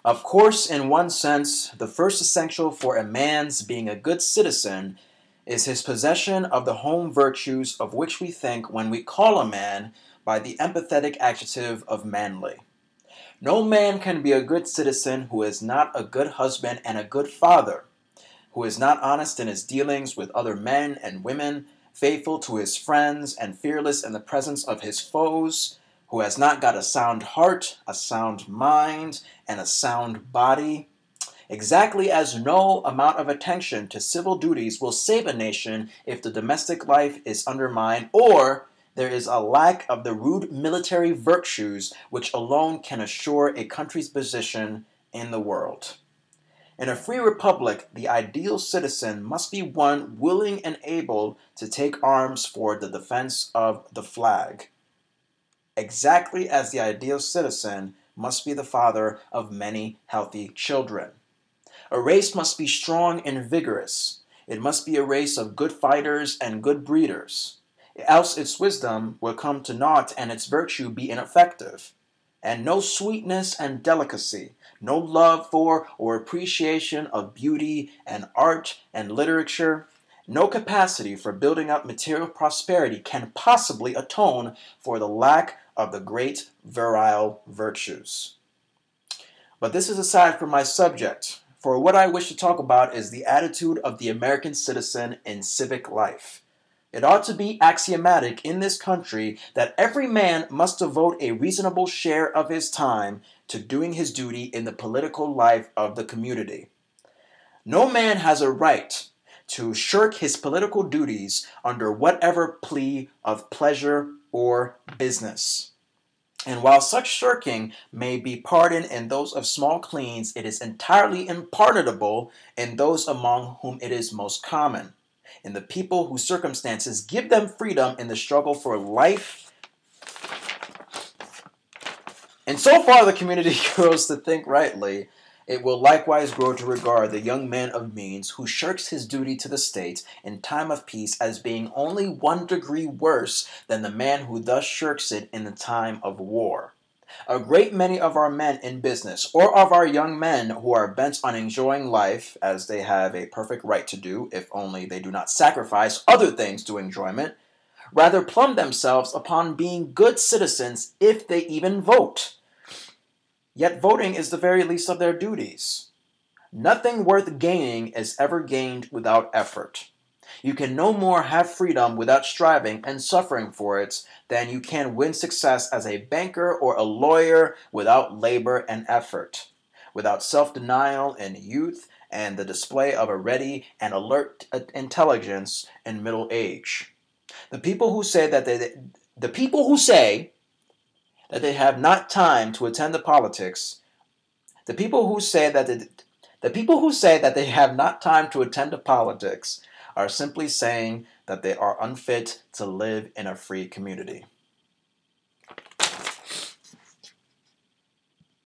Of course, in one sense, the first essential for a man's being a good citizen is his possession of the home virtues of which we think when we call a man by the empathetic adjective of manly. No man can be a good citizen who is not a good husband and a good father, who is not honest in his dealings with other men and women, faithful to his friends, and fearless in the presence of his foes, who has not got a sound heart, a sound mind, and a sound body. Exactly as no amount of attention to civil duties will save a nation if the domestic life is undermined, or there is a lack of the rude military virtues which alone can assure a country's position in the world. In a free republic, the ideal citizen must be one willing and able to take arms for the defense of the flag, exactly as the ideal citizen must be the father of many healthy children. A race must be strong and vigorous. It must be a race of good fighters and good breeders, else its wisdom will come to naught and its virtue be ineffective. And no sweetness and delicacy, no love for or appreciation of beauty and art and literature, no capacity for building up material prosperity can possibly atone for the lack of the great virile virtues. But this is aside from my subject, for what I wish to talk about is the attitude of the American citizen in civic life. It ought to be axiomatic in this country that every man must devote a reasonable share of his time to doing his duty in the political life of the community. No man has a right to shirk his political duties under whatever plea of pleasure or business. And while such shirking may be pardoned in those of small cleans, it is entirely unpardonable in those among whom it is most common, in the people whose circumstances give them freedom in the struggle for life. And so far the community grows to think rightly, it will likewise grow to regard the young man of means who shirks his duty to the state in time of peace as being only 1 degree worse than the man who thus shirks it in the time of war. A great many of our men in business, or of our young men who are bent on enjoying life, as they have a perfect right to do, if only they do not sacrifice other things to enjoyment, rather plumb themselves upon being good citizens if they even vote. Yet voting is the very least of their duties. Nothing worth gaining is ever gained without effort. You can no more have freedom without striving and suffering for it than you can win success as a banker or a lawyer without labor and effort, without self-denial in youth and the display of a ready and alert intelligence in middle age. The people who say that they have not time to attend to politics, the people who say that they have not time to attend to politics are simply saying that they are unfit to live in a free community.